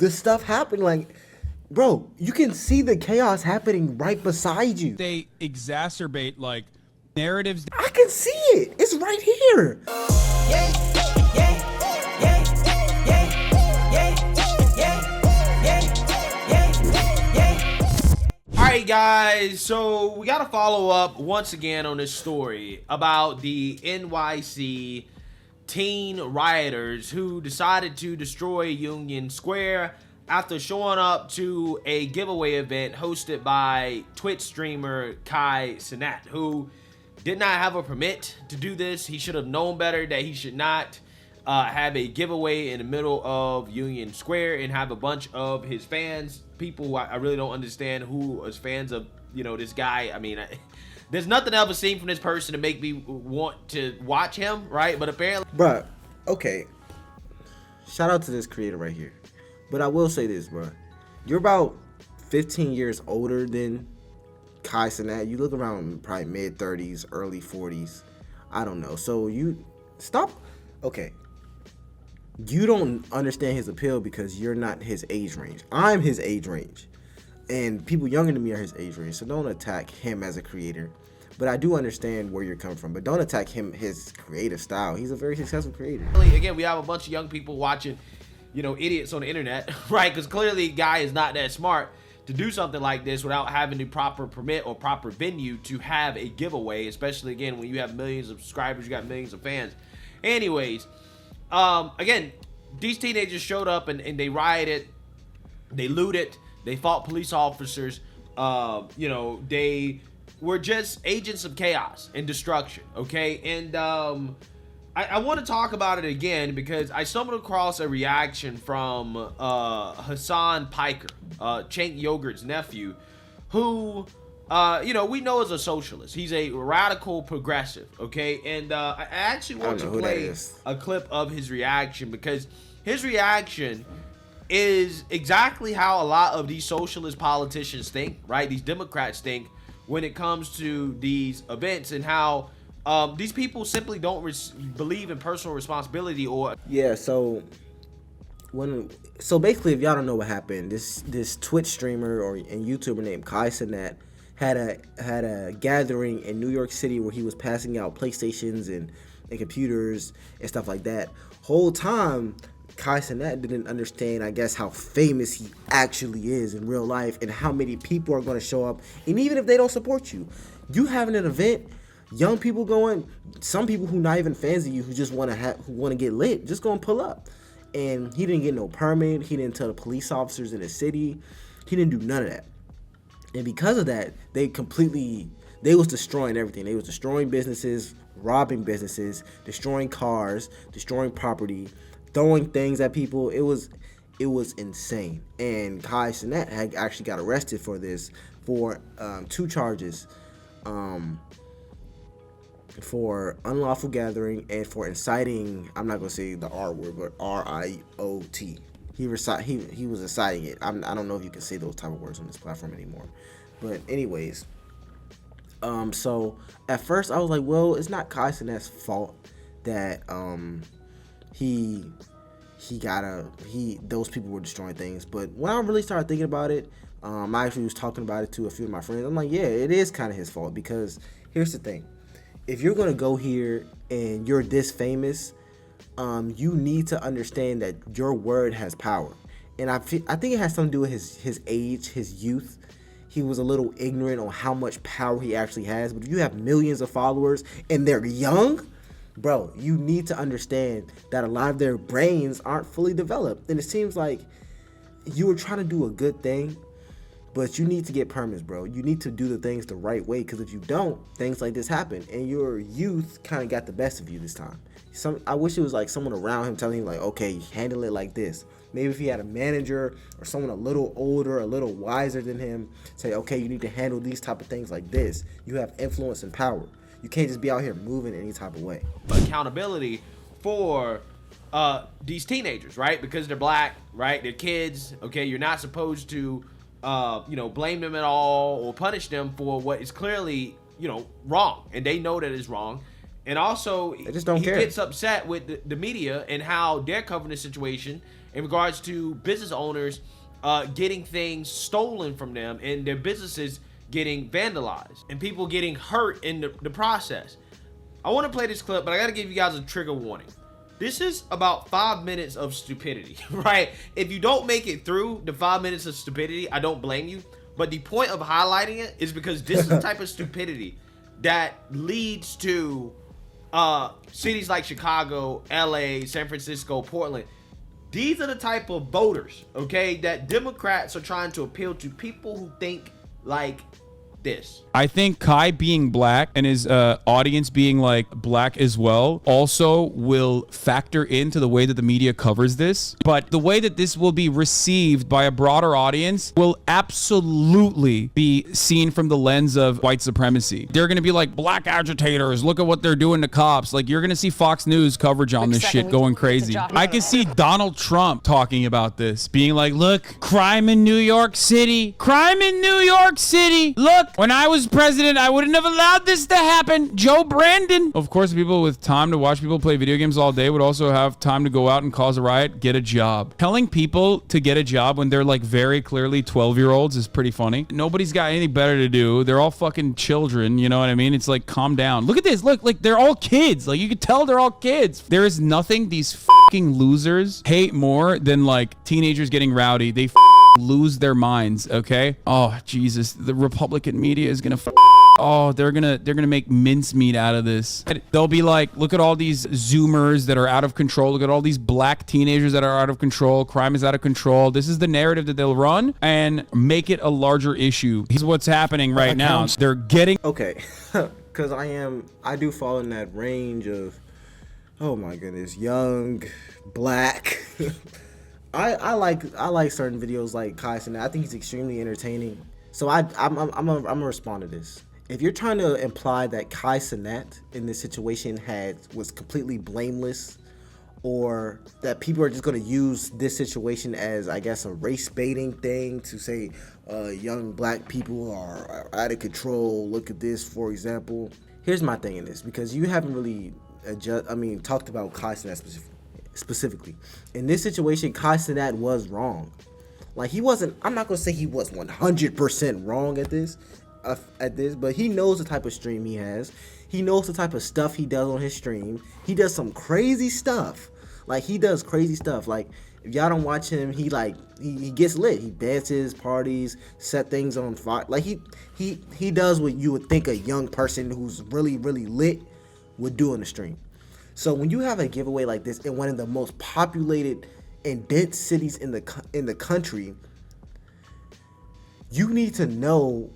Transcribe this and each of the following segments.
the stuff happening. Like, bro, you can see the chaos happening right beside you. They exacerbate like narratives. I can see it. It's right here. Alright guys, so we gotta follow up once again on this story about the NYC teen rioters who decided to destroy Union Square after showing up to a giveaway event hosted by Twitch streamer Cashapp, who did not have a permit to do this. He should have known better that he should not have a giveaway in the middle of Union Square and have a bunch of his fans, people who I really don't understand who is fans of, you know, this guy. I mean, there's nothing I've ever seen from this person to make me want to watch him, right? But apparently, bruh, okay, shout out to this creator right here, but I will say this, bruh, you're about 15 years older than Cashapp. You look around probably mid-30s, early 40s, I don't know. So you stop. Okay, you don't understand his appeal because you're not his age range. I'm his age range, and people younger than me are his age range. So don't attack him as a creator. But I do understand where you're coming from. But don't attack him, his creative style. He's a very successful creator. Again, we have a bunch of young people watching, you know, idiots on the internet, right? Because clearly, guy is not that smart to do something like this without having the proper permit or proper venue to have a giveaway. Especially again when you have millions of subscribers, you got millions of fans. Anyways. Again, these teenagers showed up and they rioted, they looted, they fought police officers, you know, they were just agents of chaos and destruction, okay? And I want to talk about it again because I stumbled across a reaction from Hassan Piker, Cenk Yogurt's nephew, who you know, we know as a socialist. He's a radical progressive, okay? And I actually want to play a clip of his reaction because his reaction is exactly how a lot of these socialist politicians think, right? These Democrats think when it comes to these events and how these people simply don't believe in personal responsibility or... Yeah, so basically, if y'all don't know what happened, this Twitch streamer and YouTuber named Cashapp had a gathering in New York City where he was passing out PlayStations and computers and stuff like that. Whole time, Cashapp didn't understand, I guess, how famous he actually is in real life and how many people are going to show up. And even if they don't support you, you having an event, young people going, some people who not even fans of you who just want to get lit, just going to pull up. And he didn't get no permit. He didn't tell the police officers in the city. He didn't do none of that. And because of that, they was destroying everything. They was destroying businesses, robbing businesses, destroying cars, destroying property, throwing things at people. It was insane. And Cashapp had actually got arrested for this, for 2 charges, for unlawful gathering and for inciting. I'm not gonna say the R word, but RIOT. He was inciting it. I don't know if you can say those type of words on this platform anymore. But anyways, so at first I was like, well, it's not Cashapp's fault that those people were destroying things. But when I really started thinking about it, I actually was talking about it to a few of my friends. I'm like, yeah, it is kind of his fault because here's the thing: if you're gonna go here and you're this famous, you need to understand that your word has power. And I think it has something to do with his age, his youth. He was a little ignorant on how much power he actually has. But if you have millions of followers and they're young, bro, you need to understand that a lot of their brains aren't fully developed. And it seems like you were trying to do a good thing, but you need to get permits, bro. You need to do the things the right way, because if you don't, things like this happen. And your youth kind of got the best of you this time. I wish it was like someone around him telling him like, okay, handle it like this. Maybe if he had a manager or someone a little older, a little wiser than him, say, okay, you need to handle these type of things like this. You have influence and power. You can't just be out here moving any type of way. Accountability for these teenagers, right? Because they're black, right? They're kids, okay? You're not supposed to, blame them at all or punish them for what is clearly, wrong. And they know that it's wrong. And also, they just don't care. He gets upset with the media and how they're covering the situation in regards to business owners getting things stolen from them and their businesses getting vandalized and people getting hurt in the process. I want to play this clip, but I got to give you guys a trigger warning. This is about 5 minutes of stupidity, right? If you don't make it through the 5 minutes of stupidity, I don't blame you. But the point of highlighting it is because this is the type of stupidity that leads to cities like Chicago, LA, San Francisco, Portland. These are the type of voters, okay, that Democrats are trying to appeal to, people who think like this. I think Kai being black and his audience being like black as well also will factor into the way that the media covers this. But the way that this will be received by a broader audience will absolutely be seen from the lens of white supremacy. They're going to be like, black agitators, look at what they're doing to cops. Like, you're going to see Fox News coverage on this shit going crazy. I can see Donald Trump talking about this, being like, look, crime in New York City. Crime in New York City. Look, when I was president, I wouldn't have allowed this to happen. Joe Brandon. Of course, people with time to watch people play video games all day would also have time to go out and cause a riot, get a job. Telling people to get a job when they're like very clearly 12-year-olds is pretty funny. Nobody's got anything better to do. They're all fucking children, you know what I mean? It's like, calm down. Look at this. Look, like, they're all kids. Like, you can tell they're all kids. There is nothing these fucking losers hate more than like teenagers getting rowdy. They lose their minds. Okay. Oh Jesus, the Republican media is gonna they're gonna make mincemeat out of this. They'll be like, look at all these zoomers that are out of control. Look at all these black teenagers that are out of control. Crime is out of control. This is the narrative that they'll run and make it a larger issue. Here's what's happening right now. They're getting okay, because I do fall in that range of, oh my goodness, young, black. I like certain videos like Kai Cenat. I think he's extremely entertaining. So I'm gonna respond to this. If you're trying to imply that Kai Cenat in this situation was completely blameless, or that people are just gonna use this situation as, I guess, a race baiting thing to say young black people are out of control. Look at this, for example. Here's my thing in this, because you haven't really talked about Kai Cenat specifically. In this situation, Kai Cenat was wrong. Like, he wasn't, I'm not gonna say he was 100% wrong at this, but he knows the type of stream he has. He knows the type of stuff he does on his stream. He does some crazy stuff. Like, he does crazy stuff. Like, if y'all don't watch him, he gets lit. He dances, parties, set things on fire. Like, he does what you would think a young person who's really, really lit would do on the stream. So when you have a giveaway like this in one of the most populated and dense cities in the country, you need to know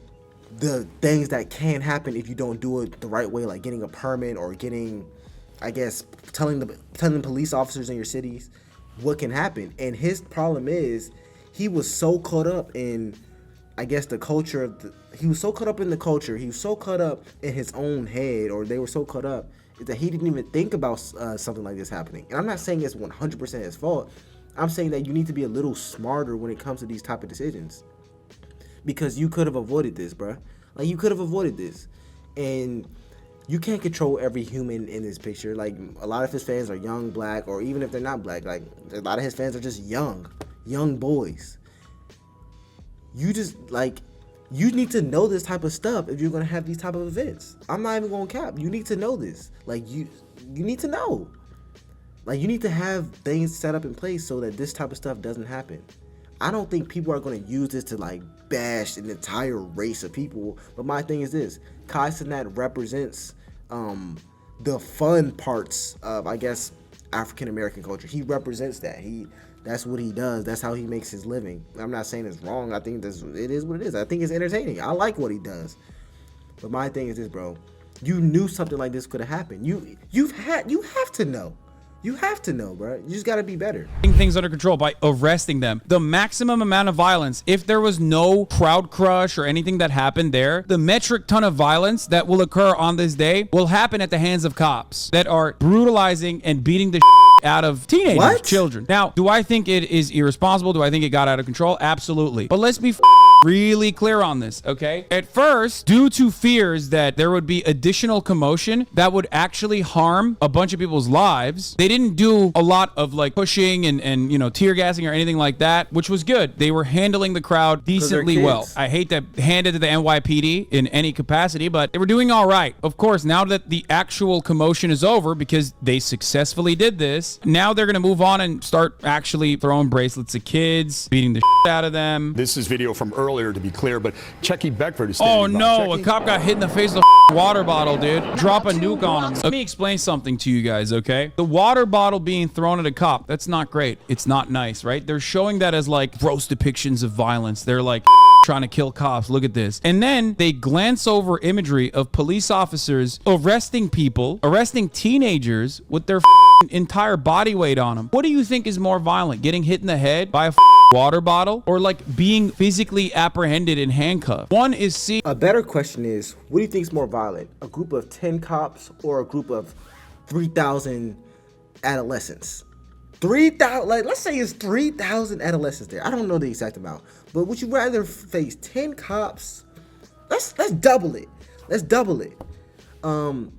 the things that can happen if you don't do it the right way, like getting a permit or getting, I guess, telling the police officers in your cities what can happen. And his problem is, he was so caught up in, I guess, the culture of he was so caught up in the culture, he was so caught up in his own head, or they were so caught up that he didn't even think about something like this happening. And I'm not saying it's 100% his fault. I'm saying that you need to be a little smarter when it comes to these type of decisions, because you could have avoided this, bruh. Like, you could have avoided this. And you can't control every human in this picture. Like, a lot of his fans are young, black, or even if they're not black, like, a lot of his fans are just young boys. You just, like, you need to know this type of stuff if you're gonna have these type of events. I'm not even gonna cap. You need to know this. Like, you need to know. Like, you need to have things set up in place so that this type of stuff doesn't happen. I don't think people are gonna use this to, like, bash an entire race of people. But my thing is this: Kai Cenat represents the fun parts of, I guess, African American culture. He represents that. That's what he does. That's how he makes his living. I'm not saying it's wrong. I think it is what it is. I think it's entertaining. I like what he does. But my thing is this, bro. You knew something like this could have happened. You have to know. You have to know, bro. You just got to be better. Things under control by arresting them. The maximum amount of violence, if there was no crowd crush or anything that happened there, the metric ton of violence that will occur on this day will happen at the hands of cops that are brutalizing and beating the out of teenagers, What? children. Now, do I think it is irresponsible? Do I think it got out of control? Absolutely. But let's be really clear on this, okay? At first, due to fears that there would be additional commotion that would actually harm a bunch of people's lives, they didn't do a lot of like pushing and you know, tear gassing or anything like that, which was good. They were handling the crowd decently well. I hate to hand it to the NYPD in any capacity, but they were doing all right. Of course, now that the actual commotion is over because they successfully did this, now they're going to move on and start actually throwing bracelets at kids, beating the shit out of them. This is video from earlier, to be clear, but Checky Beckford is standing by. Oh no, Checky? a cop got hit in the face with a water bottle, dude. Drop a nuke on him. Let me explain something to you guys, okay? The water bottle being thrown at a cop, that's not great. It's not nice, right? They're showing that as like gross depictions of violence. They're like trying to kill cops. Look at this. And then they glance over imagery of police officers arresting people, arresting teenagers with their entire body weight on them. What do you think is more violent? Getting hit in the head by a water bottle or like being physically apprehended and handcuffed? One is A better question is, what do you think is more violent? A group of 10 cops or a group of 3,000 adolescents? 3,000, like, let's say it's 3,000 adolescents there. I don't know the exact amount, but would you rather face 10 cops? Let's double it. Let's double it. 10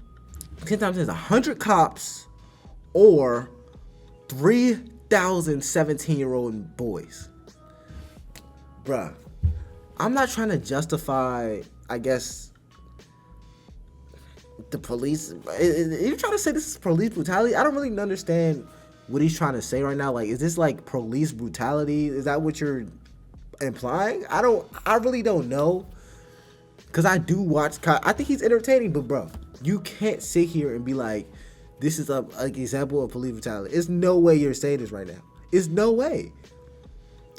times 10 is 100 cops or 3,000 17-year-old boys. Bruh, I'm not trying to justify, I guess, the police. You're trying to say this is police brutality? I don't really understand what he's trying to say right now. Like, is this like police brutality? Is that what you're implying? I really don't know. Cause I do watch, I think he's entertaining, but bro, you can't sit here and be like, this is an example of police brutality. There's no way you're saying this right now. It's no way.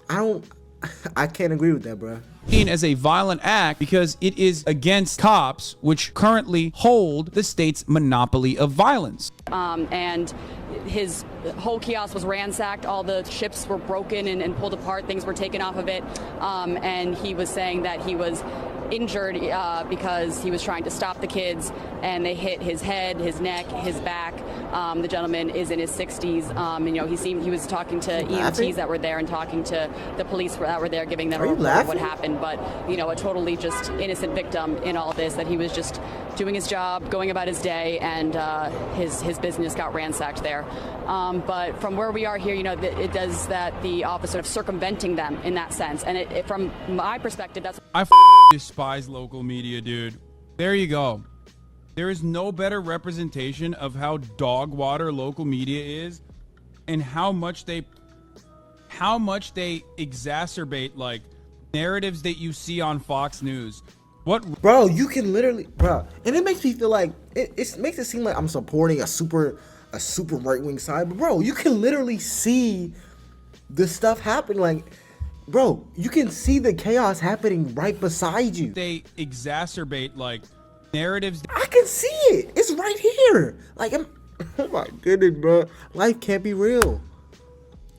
I can't agree with that, bro. As a violent act because it is against cops, which currently hold the state's monopoly of violence. And his whole kiosk was ransacked. All the ships were broken and pulled apart. Things were taken off of it. And he was saying that he was injured because he was trying to stop the kids, and they hit his head, his neck, his back. The gentleman is in his 60s. And, you know, he was talking to EMTs that were there and talking to the police that were there, giving them a report of what happened. But, you know, a totally just innocent victim in all this, that he was just doing his job, going about his day, and his business got ransacked there. But from where we are here, you know, it does that the officer of circumventing them in that sense. And it from my perspective, that's... I despise local media, dude. There you go. There is no better representation of how dog water local media is and how much they exacerbate like narratives that you see on Fox News. What, bro? You can literally, bro, and it makes me feel like it makes it seem like I'm supporting a super right-wing side, but bro, you can literally see the stuff happening. Like, bro, you can see the chaos happening right beside you. They exacerbate like narratives. I can see it. It's right here. Like, oh my goodness, bro. Life can't be real.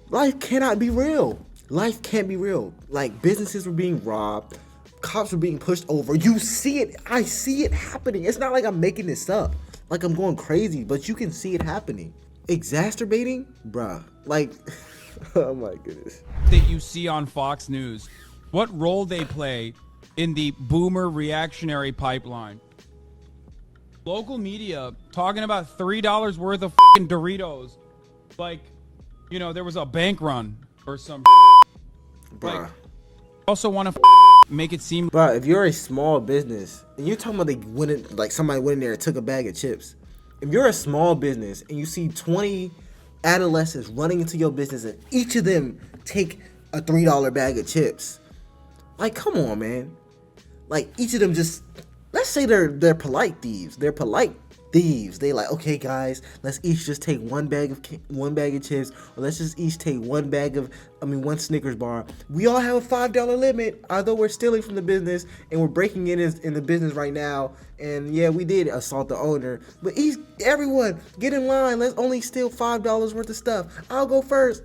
Life cannot be real. Life can't be real. Like, businesses were being robbed. Cops were being pushed over. You see it. I see it happening. It's not like I'm making this up. Like, I'm going crazy, but you can see it happening. Exacerbating? Bruh. Like, oh my goodness. That you see on Fox News. What role they play in the boomer reactionary pipeline. Local media talking about $3 worth of fucking Doritos. Like, you know, there was a bank run or some. Bruh. Like, also want to make it seem. Bruh, if you're a small business and you're talking about they went in, like somebody went in there and took a bag of chips. If you're a small business and you see 20 adolescents running into your business and each of them take a $3 bag of chips, like, come on, man. Like, each of them just, let's say they're polite thieves. They're polite thieves. They like, okay, guys, let's each just take one bag of chips, or let's just each take one Snickers bar. We all have a $5 limit, although we're stealing from the business and we're breaking in the business right now. And yeah, we did assault the owner, but everyone get in line. Let's only steal $5 worth of stuff. I'll go first.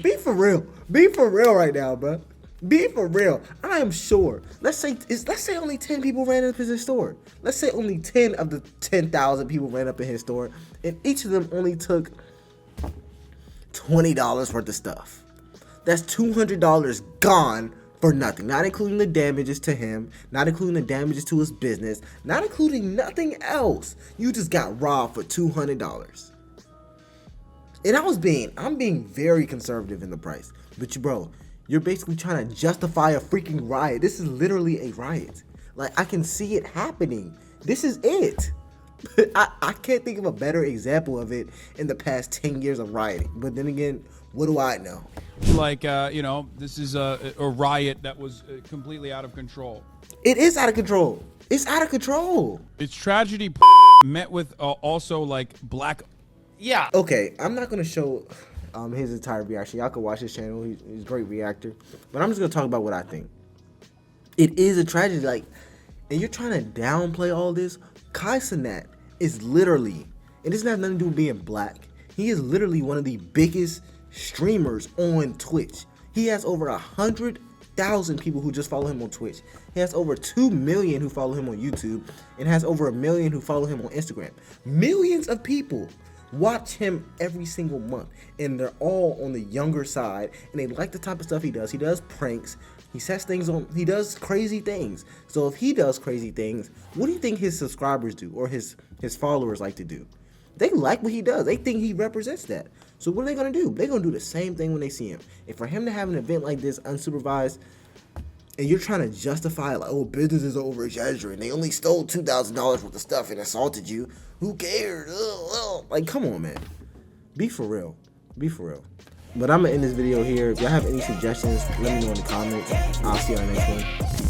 Be for real. Be for real right now, bro. Be for real. I am sure. Let's say only 10 people ran up in his store. Let's say only 10 of the 10,000 people ran up in his store, and each of them only took $20 worth of stuff. That's $200 gone for nothing. Not including the damages to him, not including the damages to his business, not including nothing else. You just got robbed for $200. And I'm being very conservative in the price. But bro, you're basically trying to justify a freaking riot. This is literally a riot. Like, I can see it happening. This is it. I can't think of a better example of it in the past 10 years of rioting. But then again, what do I know? Like, this is a riot that was completely out of control. It is out of control. It's out of control. It's tragedy met with also like black. Yeah. Okay, I'm not going to show his entire reaction. Y'all can watch his channel. He's a great reactor. But I'm just going to talk about what I think. It is a tragedy. Like, and you're trying to downplay all this. Kai Cenat is literally, and this has nothing to do with being black. He is literally one of the biggest streamers on Twitch. He has over 100,000 people who just follow him on Twitch. He has over 2 million who follow him on YouTube, and has over 1 million who follow him on Instagram. Millions of people watch him every single month, and they're all on the younger side, and they like the type of stuff he does. He does pranks, he sets things on, he does crazy things. So if he does crazy things, what do you think his subscribers do, or his followers like to do? They like what he does. They think he represents that. So what are they gonna do? They're gonna do the same thing when they see him. And for him to have an event like this unsupervised, and you're trying to justify like, oh, businesses are over exaggerating. They only stole $2,000 worth of stuff and assaulted you. Who cares? Like, come on, man. Be for real. Be for real. But I'm gonna end this video here. If y'all have any suggestions, let me know in the comments. I'll see you on the next one.